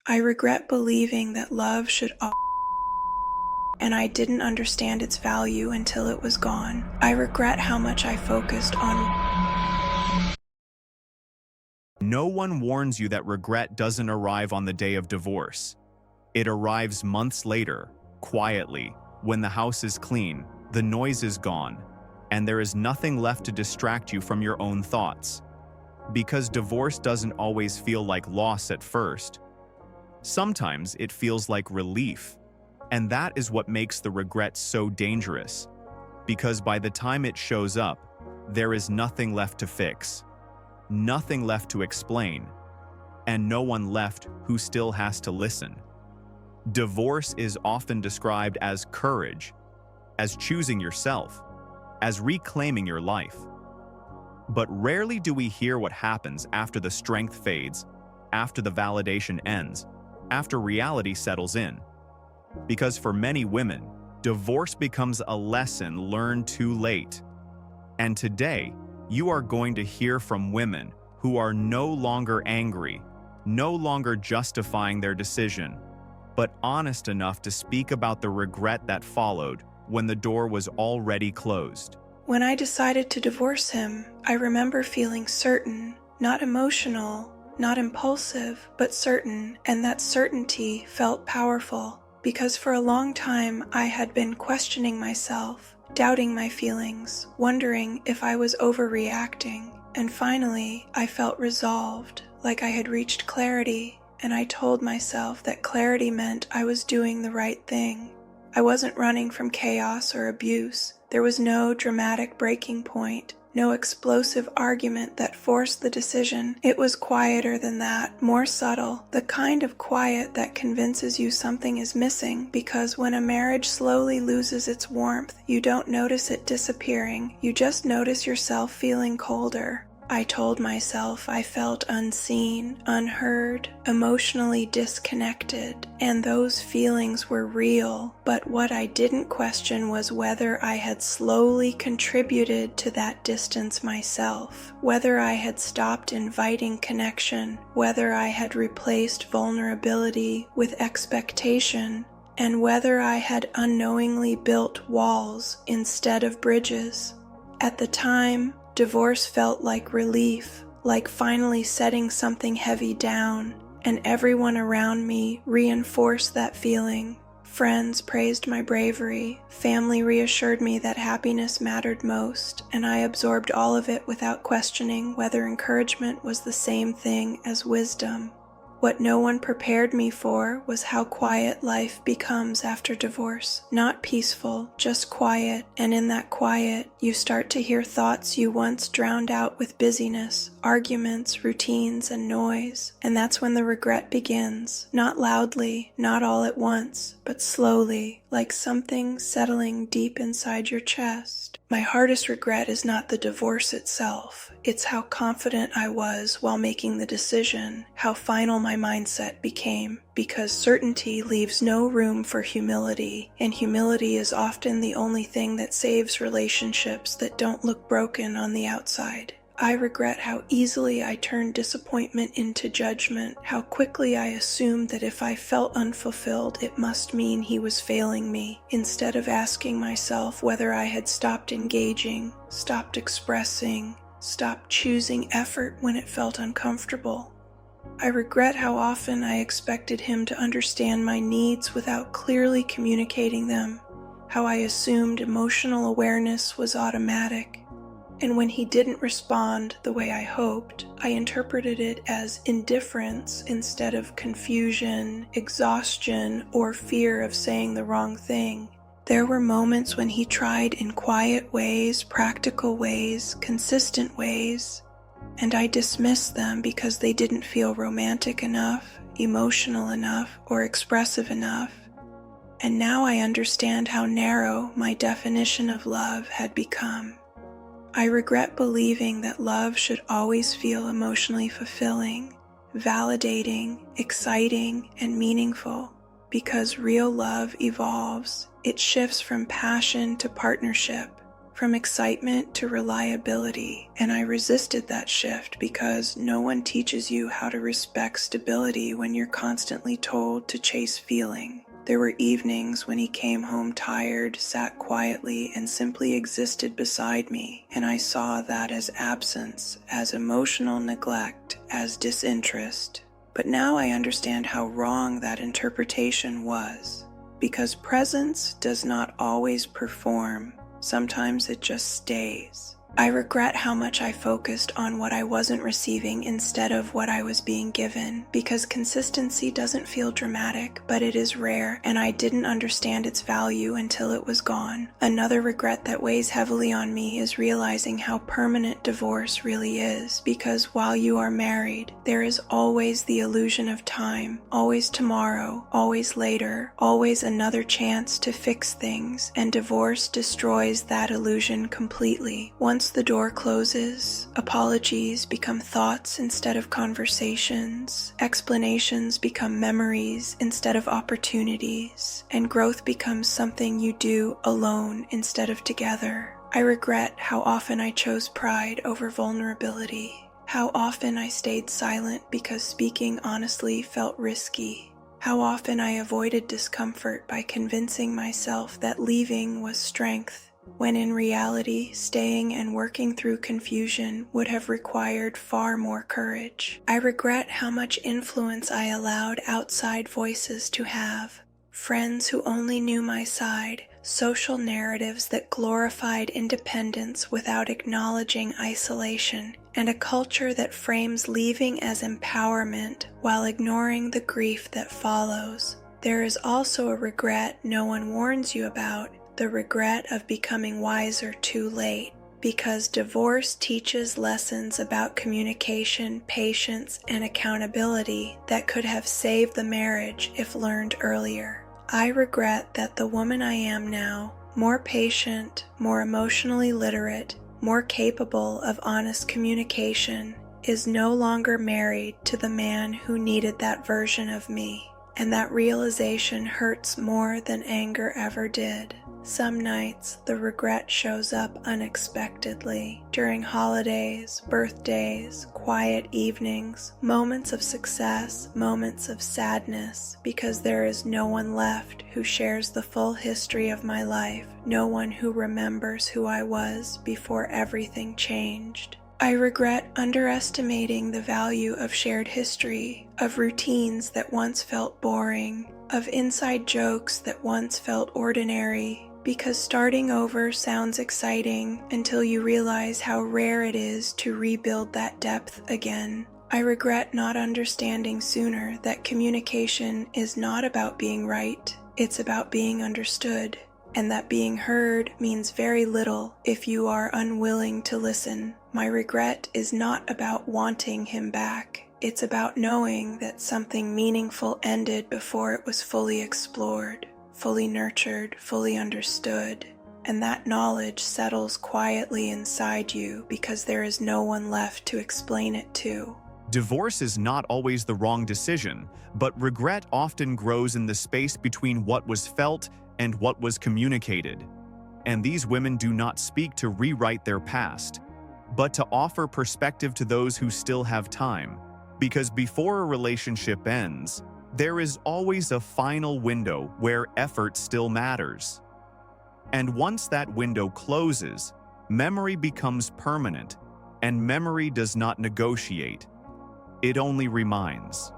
I regret believing that love should and I didn't understand its value until it was gone. I regret how much I focused on. No one warns you that regret doesn't arrive on the day of divorce. It arrives months later, quietly, when the house is clean, the noise is gone, and there is nothing left to distract you from your own thoughts. Because divorce doesn't always feel like loss at first. Sometimes it feels like relief. And that is what makes the regret so dangerous. Because by the time it shows up, there is nothing left to fix, nothing left to explain, and no one left who still has to listen. Divorce is often described as courage, as choosing yourself, as reclaiming your life. But rarely do we hear what happens after the strength fades, after the validation ends, after reality settles in. Because for many women, divorce becomes a lesson learned too late. And today, you are going to hear from women who are no longer angry, no longer justifying their decision, but honest enough to speak about the regret that followed when the door was already closed. When I decided to divorce him, I remember feeling certain, not emotional, not impulsive, but certain, and that certainty felt powerful. Because for a long time I had been questioning myself, doubting my feelings, wondering if I was overreacting. And finally, I felt resolved, like I had reached clarity, and I told myself that clarity meant I was doing the right thing. I wasn't running from chaos or abuse. There was no dramatic breaking point, no explosive argument that forced the decision. It was quieter than that, more subtle, the kind of quiet that convinces you something is missing, because when a marriage slowly loses its warmth, you don't notice it disappearing, you just notice yourself feeling colder. I told myself I felt unseen, unheard, emotionally disconnected, and those feelings were real. But what I didn't question was whether I had slowly contributed to that distance myself, whether I had stopped inviting connection, whether I had replaced vulnerability with expectation, and whether I had unknowingly built walls instead of bridges. At the time, divorce felt like relief, like finally setting something heavy down, and everyone around me reinforced that feeling. Friends praised my bravery, family reassured me that happiness mattered most, and I absorbed all of it without questioning whether encouragement was the same thing as wisdom. What no one prepared me for was how quiet life becomes after divorce. Not peaceful, just quiet, and in that quiet, you start to hear thoughts you once drowned out with busyness, arguments, routines, and noise. And that's when the regret begins. Not loudly, not all at once, but slowly, like something settling deep inside your chest. My hardest regret is not the divorce itself. It's how confident I was while making the decision, how final my mindset became, because certainty leaves no room for humility, and humility is often the only thing that saves relationships that don't look broken on the outside. I regret how easily I turned disappointment into judgment, how quickly I assumed that if I felt unfulfilled, it must mean he was failing me, instead of asking myself whether I had stopped engaging, stopped expressing, stopped choosing effort when it felt uncomfortable. I regret how often I expected him to understand my needs without clearly communicating them, how I assumed emotional awareness was automatic. And when he didn't respond the way I hoped, I interpreted it as indifference instead of confusion, exhaustion, or fear of saying the wrong thing. There were moments when he tried in quiet ways, practical ways, consistent ways, and I dismissed them because they didn't feel romantic enough, emotional enough, or expressive enough. And now I understand how narrow my definition of love had become. I regret believing that love should always feel emotionally fulfilling, validating, exciting, and meaningful, because real love evolves. It shifts from passion to partnership, from excitement to reliability, and I resisted that shift because no one teaches you how to respect stability when you're constantly told to chase feeling. There were evenings when he came home tired, sat quietly, and simply existed beside me, and I saw that as absence, as emotional neglect, as disinterest. But now I understand how wrong that interpretation was, because presence does not always perform. Sometimes it just stays. I regret how much I focused on what I wasn't receiving instead of what I was being given, because consistency doesn't feel dramatic, but it is rare, and I didn't understand its value until it was gone. Another regret that weighs heavily on me is realizing how permanent divorce really is, because while you are married, there is always the illusion of time, always tomorrow, always later, always another chance to fix things, and divorce destroys that illusion completely. Once the door closes, apologies become thoughts instead of conversations, explanations become memories instead of opportunities, and growth becomes something you do alone instead of together. I regret how often I chose pride over vulnerability, how often I stayed silent because speaking honestly felt risky, how often I avoided discomfort by convincing myself that leaving was strength, when in reality, staying and working through confusion would have required far more courage. I regret how much influence I allowed outside voices to have. Friends who only knew my side, social narratives that glorified independence without acknowledging isolation, and a culture that frames leaving as empowerment while ignoring the grief that follows. There is also a regret no one warns you about, the regret of becoming wiser too late, because divorce teaches lessons about communication, patience, and accountability that could have saved the marriage if learned earlier. I regret that the woman I am now, more patient, more emotionally literate, more capable of honest communication, is no longer married to the man who needed that version of me, and that realization hurts more than anger ever did. Some nights, the regret shows up unexpectedly, during holidays, birthdays, quiet evenings, moments of success, moments of sadness, because there is no one left who shares the full history of my life, no one who remembers who I was before everything changed. I regret underestimating the value of shared history, of routines that once felt boring, of inside jokes that once felt ordinary, because starting over sounds exciting until you realize how rare it is to rebuild that depth again. I regret not understanding sooner that communication is not about being right, it's about being understood, and that being heard means very little if you are unwilling to listen. My regret is not about wanting him back. It's about knowing that something meaningful ended before it was fully explored, fully nurtured, fully understood, and that knowledge settles quietly inside you because there is no one left to explain it to. Divorce is not always the wrong decision, but regret often grows in the space between what was felt and what was communicated. And these women do not speak to rewrite their past, but to offer perspective to those who still have time. Because before a relationship ends, there is always a final window where effort still matters. And once that window closes, memory becomes permanent, and memory does not negotiate. It only reminds.